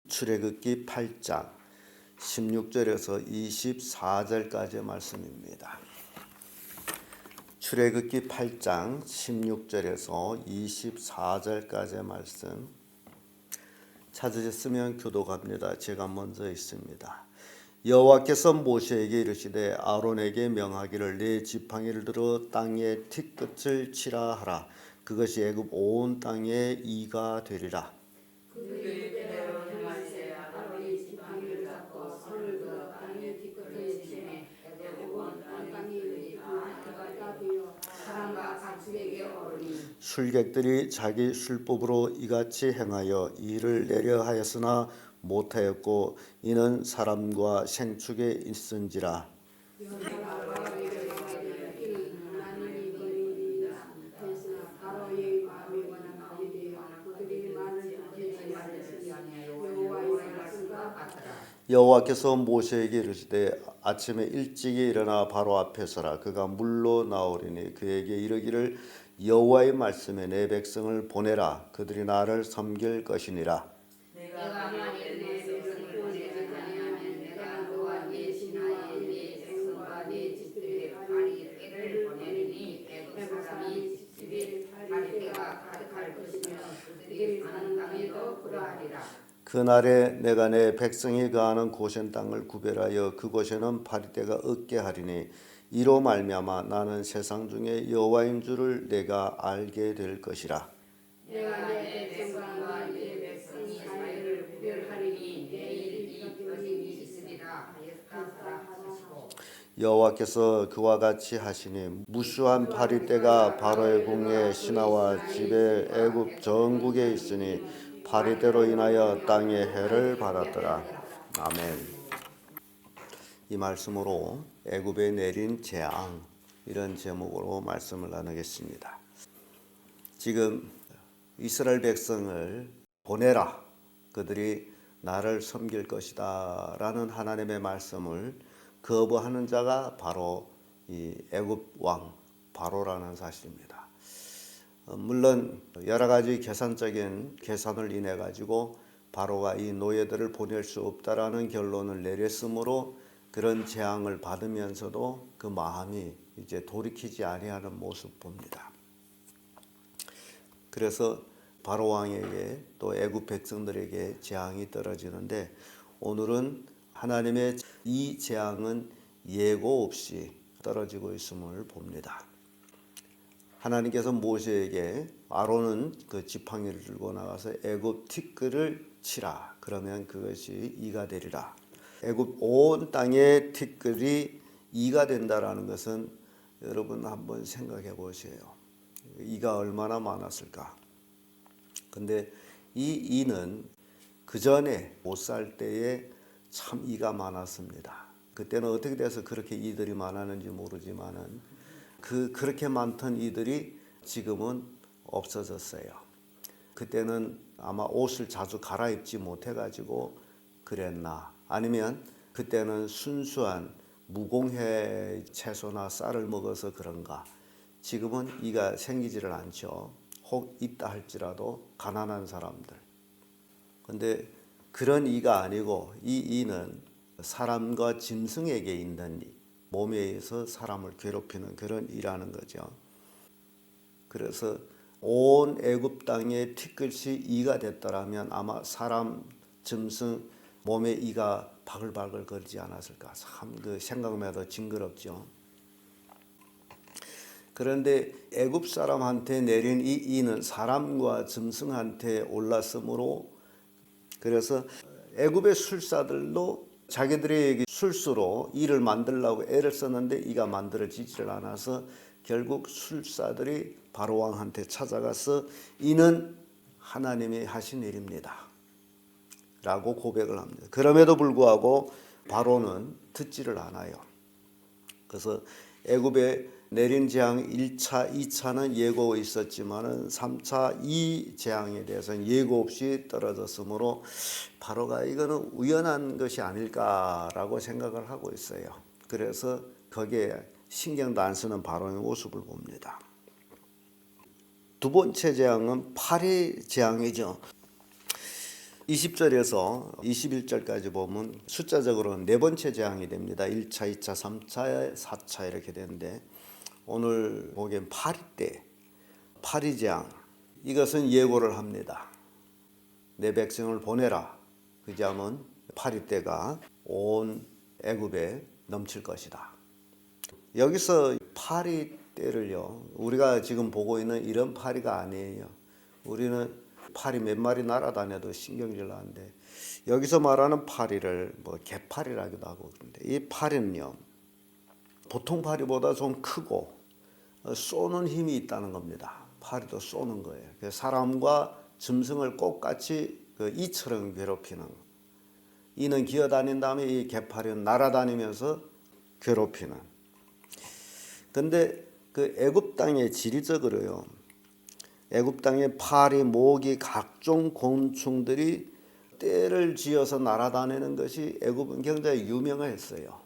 출애굽기 8장 16절에서 24절까지의 말씀입니다. 출애굽기 8장 16절에서 24절까지의 말씀 찾으셨으면 교독합니다. 제가 먼저 있습니다. 여호와께서 모세에게 이르시되 아론에게 명하기를 네 지팡이를 들어 땅에 티끝을 치라 하라. 그것이 애굽 온 땅에 이가 되리라. 술객들이 자기 술법으로 이같이 행하여 이를 내려 하였으나 못하였고 이는 사람과 생축에 있은지라. 여호와께서 모세에게 이르시되 아침에 일찍이 일어나 바로 앞에 서라. 그가 물로 나오리니 그에게 이르기를 여호와의 말씀에 내 백성을 보내라. 그들이 나를 섬길 것이니라. 내가 만일 내 백성을 보내지 아니하면 내가 너와 네 신하와 네 백성과 네 집들의 파리떼를 보내리니 애굽 사람이 집집에 파리떼가 가득할 것이며 그들이 사는 땅에도 그러하리라. 그날에 내가 내 백성이 거하는 고센 땅을 구별하여 그곳에는 파리떼가 없게 하리니 이로 말미암아 나는 세상 중에 여호와인 줄을 내가 알게 될 것이라. 내가 내 백성과 네 백성이 사이를 구별하리니 내일 이 것이 있으리라 하였다 하시고 여호와께서 그와 같이 하시니 무수한 파리떼가 바로의 궁에 신하와 집에 애굽 전국에 있으니 파리떼로 인하여 땅의 해를 받았더라. 아멘. 이 말씀으로 애굽에 내린 재앙, 이런 제목으로 말씀을 나누겠습니다. 지금 이스라엘 백성을 보내라, 그들이 나를 섬길 것이다 라는 하나님의 말씀을 거부하는 자가 바로 이 애굽 왕 바로라는 사실입니다. 물론 여러 가지 계산적인 계산을 인해 가지고 바로가 이 노예들을 보낼 수 없다라는 결론을 내렸으므로 그런 재앙을 받으면서도 그 마음이 이제 돌이키지 아니하는 모습 봅니다. 그래서 바로 왕에게 또 애굽 백성들에게 재앙이 떨어지는데 오늘은 하나님의 이 재앙은 예고 없이 떨어지고 있음을 봅니다. 하나님께서 모세에게 아론은 그 지팡이를 들고 나가서 애굽 티끌을 치라. 그러면 그것이 이가 되리라. 애굽 온 땅의 티끌이 이가 된다라는 것은 여러분 한번 생각해 보세요. 이가 얼마나 많았을까? 근데 이 이는 그 전에 못 살 때에 참 이가 많았습니다. 그때는 어떻게 돼서 그렇게 이들이 많았는지 모르지만은 그렇게 많던 이들이 지금은 없어졌어요. 그때는 아마 옷을 자주 갈아입지 못해가지고 그랬나, 아니면 그때는 순수한 무공해 채소나 쌀을 먹어서 그런가. 지금은 이가 생기지를 않죠. 혹 있다 할지라도 가난한 사람들. 근데 그런 이가 아니고 이 이는 사람과 짐승에게 있는 이, 몸에 의해서 사람을 괴롭히는 그런 이라는 거죠. 그래서 온 애굽 땅에 티끌이 이가 됐더라면 아마 사람, 짐승 몸에 이가 바글바글 거리지 않았을까. 참 그 생각만 해도 징그럽죠. 그런데 애굽 사람한테 내린 이 이는 사람과 짐승한테 올랐으므로, 그래서 애굽의 술사들도 자기들의 술수로 이를 만들려고 애를 썼는데 이가 만들어지지를 않아서 결국 술사들이 바로 왕한테 찾아가서 이는 하나님이 하신 일입니다 라고 고백을 합니다. 그럼에도 불구하고 바로는 듣지를 않아요. 그래서 애굽에 내린 재앙 1차, 2차는 예고 있었지만은 3차 이 재앙에 대해서는 예고 없이 떨어졌으므로 바로가 이거는 우연한 것이 아닐까라고 생각을 하고 있어요. 그래서 거기에 신경도 안 쓰는 바로의 모습을 봅니다. 두 번째 재앙은 파리 재앙이죠. 20절에서 21절까지 보면 숫자적으로는 네 번째 재앙이 됩니다. 1차, 2차, 3차, 4차 이렇게 되는데 오늘 보기엔 파리 재앙. 이것은 예고를 합니다. 내 백성을 보내라. 그리하면 파리 때가 온 애굽에 넘칠 것이다. 여기서 파리 때를요, 우리가 지금 보고 있는 이런 파리가 아니에요. 우리는 파리 몇 마리 날아다녀도 신경질 나는데 여기서 말하는 파리를 뭐 개파리라기도 하고 그런데 이 파리는요, 보통 파리보다 좀 크고 쏘는 힘이 있다는 겁니다. 파리도 쏘는 거예요. 사람과 짐승을 똑같이 이처럼 괴롭히는 거. 이는 기어다닌 다음에 이 개파리는 날아다니면서 괴롭히는. 근데 그 애굽 땅의 지리적으로요, 애굽 땅의 파리, 모기, 각종 곤충들이 떼를 지어서 날아다니는 것이 애굽은 굉장히 유명했어요.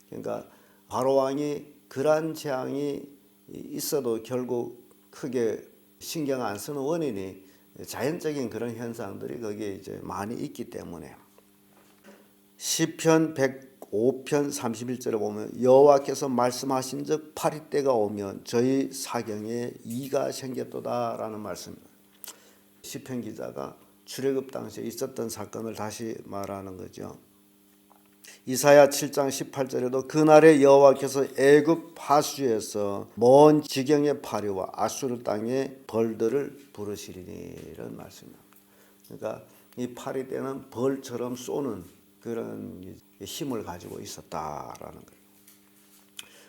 그러니까 바로 왕이 그러한 재앙이 있어도 결국 크게 신경 안 쓰는 원인이 자연적인 그런 현상들이 거기에 이제 많이 있기 때문에. 시편 105편 31절에 보면 여호와께서 말씀하신즉 파리 때가 오면 저희 사경에 이가 생겼도다라는 말씀입니다. 시편 기자가 출애굽 당시에 있었던 사건을 다시 말하는 거죠. 이사야 7장 18절에도 그날에 여호와께서 애굽 하수에서 먼 지경의 파리와 아수르 땅의 벌들을 부르시리니 이런 말씀입니다. 그러니까 이 파리 때는 벌처럼 쏘는 그런 힘을 가지고 있었다라는 거예요.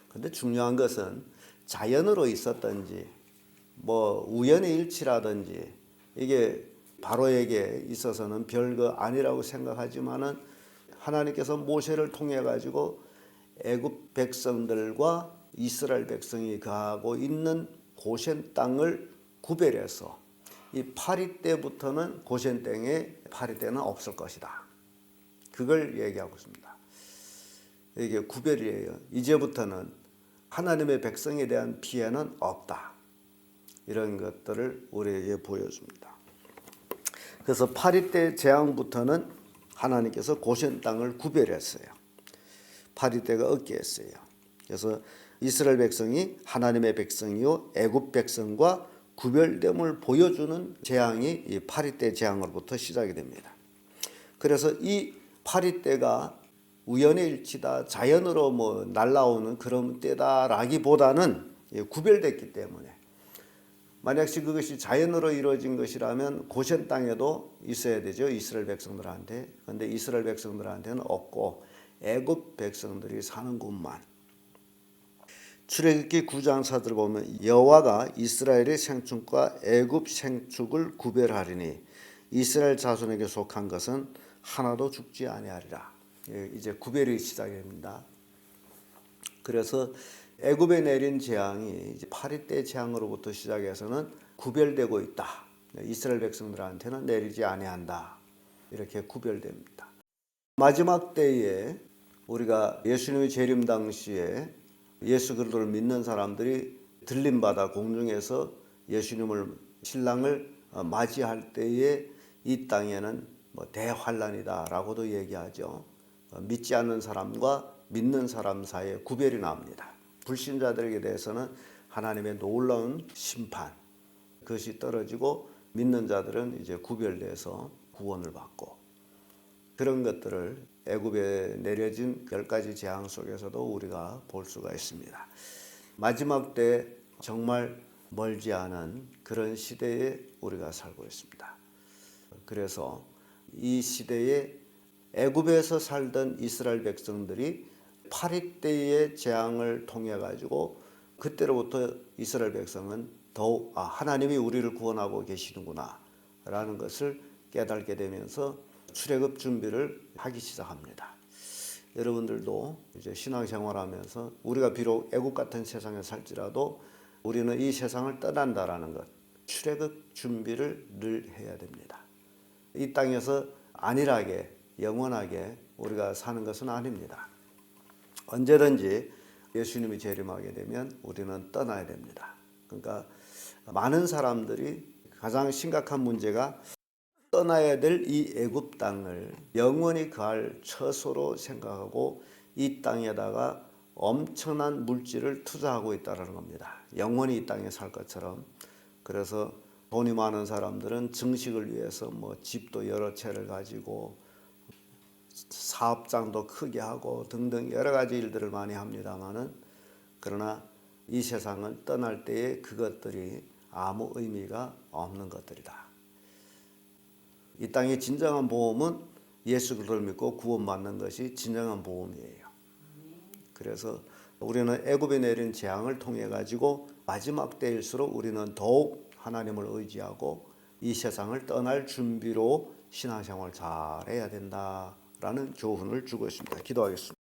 그런데 중요한 것은 자연으로 있었든지 뭐 우연의 일치라든지 이게 바로에게 있어서는 별거 아니라고 생각하지만은 하나님께서 모세를 통해 가지고 애굽 백성들과 이스라엘 백성이 거하고 있는 고센 땅을 구별해서 이 파리 때부터는 고센 땅에 파리 때는 없을 것이다. 그걸 얘기하고 있습니다. 이게 구별이에요. 이제부터는 하나님의 백성에 대한 피해는 없다. 이런 것들을 우리에게 보여줍니다. 그래서 파리 때 재앙부터는 하나님께서 고센 땅을 구별했어요. 파리 때가 없게했어요. 그래서 이스라엘 백성이 하나님의 백성이요 애굽 백성과 구별됨을 보여주는 재앙이 이 파리 때 재앙으로부터 시작이 됩니다. 그래서 이 파리 때가 우연의 일치다, 자연으로 뭐 날라오는 그런 때다라기보다는 구별됐기 때문에 만약시 그것이 자연으로 이루어진 것이라면 고센 땅에도 있어야 되죠. 이스라엘 백성들한테. 그런데 이스라엘 백성들한테는 없고 애굽 백성들이 사는 곳만. 출애굽기 9장 4절 보면 여호와가 이스라엘의 생축과 애굽 생축을 구별하리니 이스라엘 자손에게 속한 것은 하나도 죽지 아니하리라. 이제 구별이 시작됩니다. 그래서 애굽에 내린 재앙이 이제 파리 때 재앙으로부터 시작해서는 구별되고 있다. 이스라엘 백성들한테는 내리지 아니한다. 이렇게 구별됩니다. 마지막 때에 우리가 예수님의 재림 당시에 예수 그리스도를 믿는 사람들이 들림받아 공중에서 예수님을 신랑을 맞이할 때에 이 땅에는 뭐 대환란이다라고도 얘기하죠. 믿지 않는 사람과 믿는 사람 사이에 구별이 납니다. 불신자들에게 대해서는 하나님의 놀라운 심판 그것이 떨어지고 믿는 자들은 이제 구별돼서 구원을 받고 그런 것들을 애굽에 내려진 10가지 재앙 속에서도 우리가 볼 수가 있습니다. 마지막 때 정말 멀지 않은 그런 시대에 우리가 살고 있습니다. 그래서 이 시대에 애굽에서 살던 이스라엘 백성들이 파리 때의 재앙을 통해 가지고 그때로부터 이스라엘 백성은 더욱 하나님이 우리를 구원하고 계시는구나 라는 것을 깨닫게 되면서 출애굽 준비를 하기 시작합니다. 여러분들도 이제 신앙생활하면서 우리가 비록 애굽 같은 세상에 살지라도 우리는 이 세상을 떠난다라는 것, 출애굽 준비를 늘 해야 됩니다. 이 땅에서 안일하게 영원하게 우리가 사는 것은 아닙니다. 언제든지 예수님이 재림하게 되면 우리는 떠나야 됩니다. 그러니까 많은 사람들이 가장 심각한 문제가 떠나야 될 이 애굽 땅을 영원히 거할 처소로 생각하고 이 땅에다가 엄청난 물질을 투자하고 있다는 겁니다. 영원히 이 땅에 살 것처럼. 그래서 돈이 많은 사람들은 증식을 위해서 뭐 집도 여러 채를 가지고 사업장도 크게 하고 등등 여러 가지 일들을 많이 합니다만은, 그러나 이 세상을 떠날 때에 그것들이 아무 의미가 없는 것들이다. 이 땅의 진정한 보험은 예수 그리스도를 믿고 구원받는 것이 진정한 보험이에요. 그래서 우리는 애굽에 내린 재앙을 통해 가지고 마지막 때일수록 우리는 더욱 하나님을 의지하고 이 세상을 떠날 준비로 신앙생활을 잘 해야 된다라는 교훈을 주고 있습니다. 기도하겠습니다.